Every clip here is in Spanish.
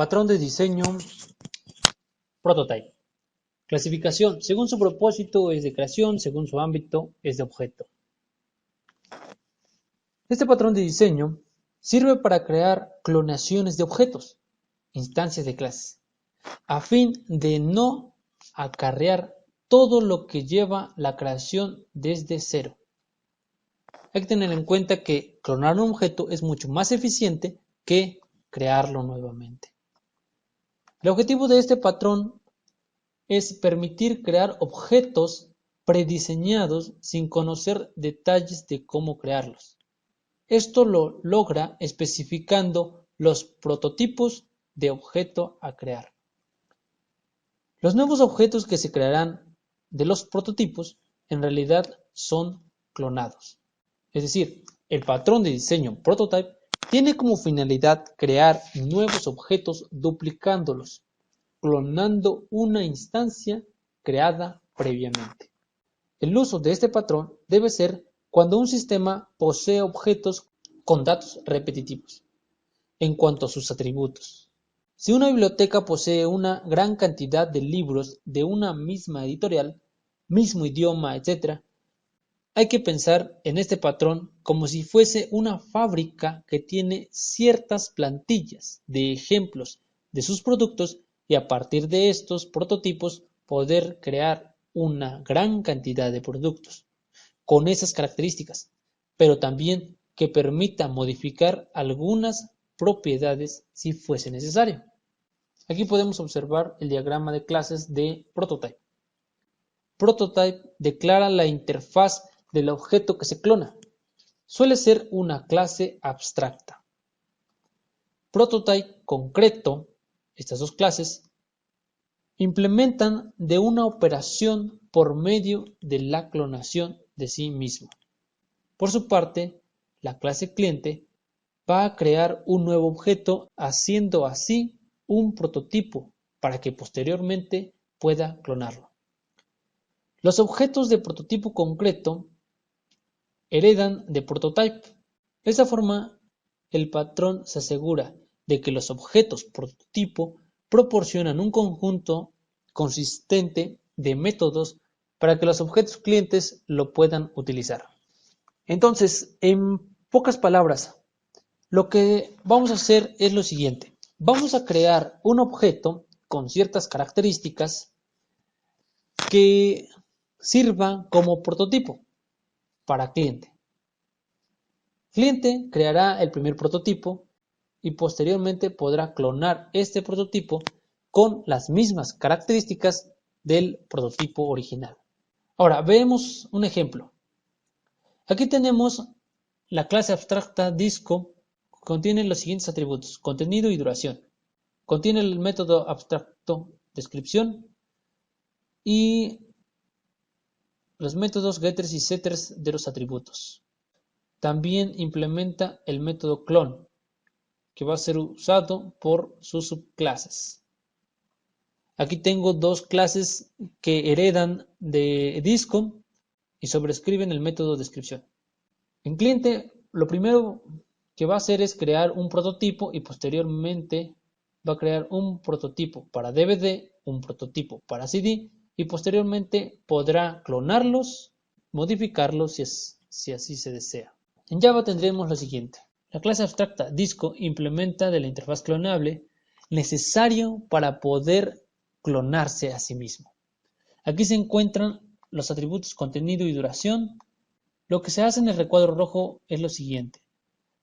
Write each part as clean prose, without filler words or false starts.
Patrón de diseño, prototype. Clasificación, según su propósito es de creación, según su ámbito es de objeto. Este patrón de diseño sirve para crear clonaciones de objetos, instancias de clases, a fin de no acarrear todo lo que lleva la creación desde cero. Hay que tener en cuenta que clonar un objeto es mucho más eficiente que crearlo nuevamente. El objetivo de este patrón es permitir crear objetos prediseñados sin conocer detalles de cómo crearlos. Esto lo logra especificando los prototipos de objeto a crear. Los nuevos objetos que se crearán de los prototipos en realidad son clonados. Es decir, el patrón de diseño prototype tiene como finalidad crear nuevos objetos duplicándolos, clonando una instancia creada previamente. El uso de este patrón debe ser cuando un sistema posee objetos con datos repetitivos en cuanto a sus atributos. Si una biblioteca posee una gran cantidad de libros de una misma editorial, mismo idioma, etc., hay que pensar en este patrón como si fuese una fábrica que tiene ciertas plantillas de ejemplos de sus productos y a partir de estos prototipos poder crear una gran cantidad de productos con esas características, pero también que permita modificar algunas propiedades si fuese necesario. Aquí podemos observar el diagrama de clases de prototype. Prototype declara la interfaz del objeto que se clona. Suele ser una clase abstracta. Prototype concreto, estas dos clases, implementan de una operación por medio de la clonación de sí mismo. Por su parte, la clase cliente va a crear un nuevo objeto haciendo así un prototipo para que posteriormente pueda clonarlo. Los objetos de prototipo concreto heredan de prototype. De esta forma, el patrón se asegura de que los objetos prototipo proporcionan un conjunto consistente de métodos para que los objetos clientes lo puedan utilizar. Entonces, en pocas palabras, lo que vamos a hacer es lo siguiente. Vamos a crear un objeto con ciertas características que sirva como prototipo para cliente. Cliente creará el primer prototipo y posteriormente podrá clonar este prototipo con las mismas características del prototipo original. Ahora, veamos un ejemplo. Aquí tenemos la clase abstracta disco, contiene los siguientes atributos: contenido y duración. Contiene el método abstracto descripción y los métodos getters y setters de los atributos. También implementa el método clone, que va a ser usado por sus subclases. Aquí tengo dos clases que heredan de disco y sobrescriben el método descripción. En cliente, lo primero que va a hacer es crear un prototipo y posteriormente va a crear un prototipo para DVD, un prototipo para CD y posteriormente podrá clonarlos, modificarlos si así se desea. En Java tendremos lo siguiente. La clase abstracta disco implementa de la interfaz clonable necesario para poder clonarse a sí mismo. Aquí se encuentran los atributos contenido y duración. Lo que se hace en el recuadro rojo es lo siguiente.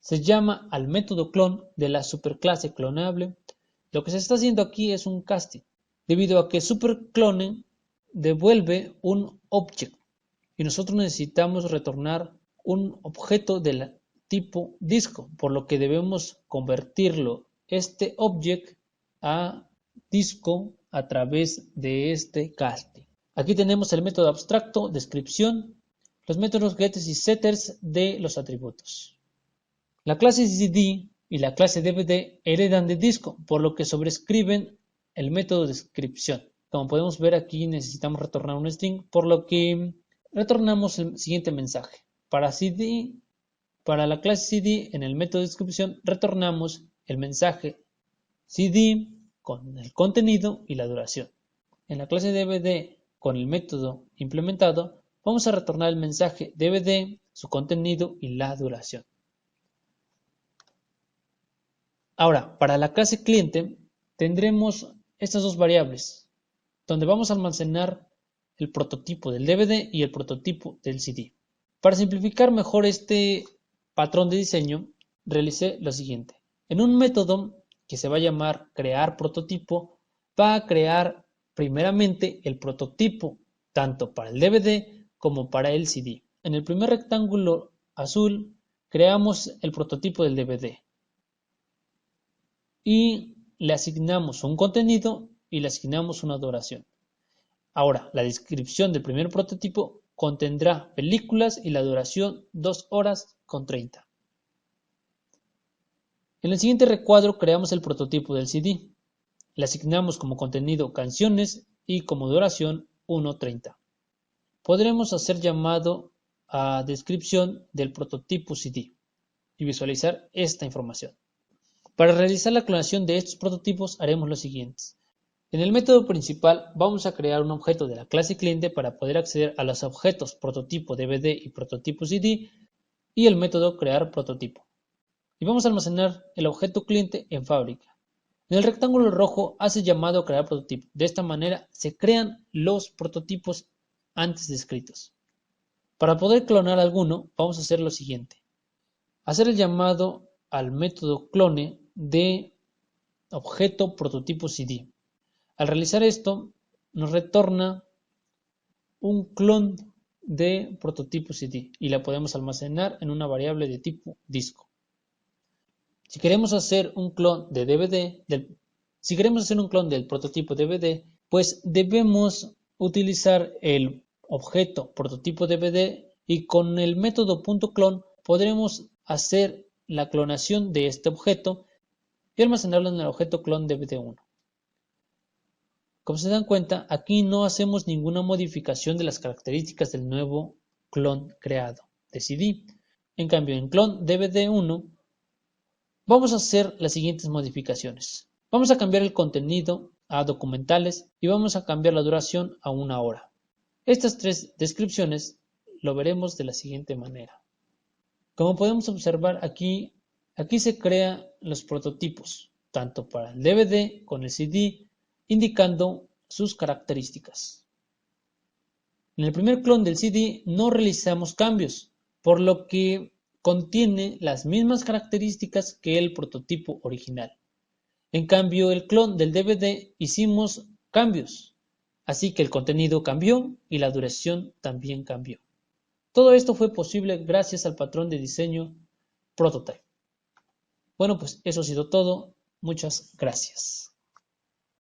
Se llama al método clone de la superclase clonable. Lo que se está haciendo aquí es un casting, debido a que superclone devuelve un object y nosotros necesitamos retornar un objeto del tipo disco, por lo que debemos convertirlo este object a disco a través de este casting. Aquí tenemos el método abstracto descripción, los métodos getters y setters de los atributos. La clase CD y la clase DVD heredan de disco, por lo que sobrescriben el método descripción. Como podemos ver aquí necesitamos retornar un string, por lo que retornamos el siguiente mensaje. Para la clase CD en el método descripción retornamos el mensaje CD con el contenido y la duración. En la clase DVD con el método implementado, vamos a retornar el mensaje DVD, su contenido y la duración. Ahora, para la clase cliente tendremos estas dos variables, donde vamos a almacenar el prototipo del DVD y el prototipo del CD. Para simplificar mejor este patrón de diseño, realicé lo siguiente. En un método que se va a llamar crear prototipo, va a crear primeramente el prototipo, tanto para el DVD como para el CD. En el primer rectángulo azul, creamos el prototipo del DVD y le asignamos un contenido y le asignamos una duración. Ahora, la descripción del primer prototipo contendrá películas y la duración 2 horas con 30. En el siguiente recuadro creamos el prototipo del CD. Le asignamos como contenido canciones y como duración 1:30. Podremos hacer llamado a descripción del prototipo CD y visualizar esta información. Para realizar la clonación de estos prototipos haremos lo siguiente. En el método principal vamos a crear un objeto de la clase cliente para poder acceder a los objetos prototipo DVD y prototipo CD y el método crear prototipo. Y vamos a almacenar el objeto cliente en fábrica. En el rectángulo rojo hace llamado a crear prototipo. De esta manera se crean los prototipos antes descritos. Para poder clonar alguno vamos a hacer lo siguiente. Hacer el llamado al método clone de objeto prototipo CD. Al realizar esto, nos retorna un clon de prototipo CD y la podemos almacenar en una variable de tipo disco. Si queremos hacer un clon de DVD, del prototipo DVD, pues debemos utilizar el objeto prototipo DVD y con el método .clone podremos hacer la clonación de este objeto y almacenarlo en el objeto clon DVD1. Como se dan cuenta, aquí no hacemos ninguna modificación de las características del nuevo clon creado de CD. En cambio, en clon DVD1 vamos a hacer las siguientes modificaciones. Vamos a cambiar el contenido a documentales y vamos a cambiar la duración a 1 hora. Estas tres descripciones lo veremos de la siguiente manera. Como podemos observar aquí se crean los prototipos, tanto para el DVD con el CD, indicando sus características. En el primer clon del CD no realizamos cambios, por lo que contiene las mismas características que el prototipo original. En cambio, el clon del DVD hicimos cambios, así que el contenido cambió y la duración también cambió. Todo esto fue posible gracias al patrón de diseño Prototype. Bueno, pues eso ha sido todo. Muchas gracias.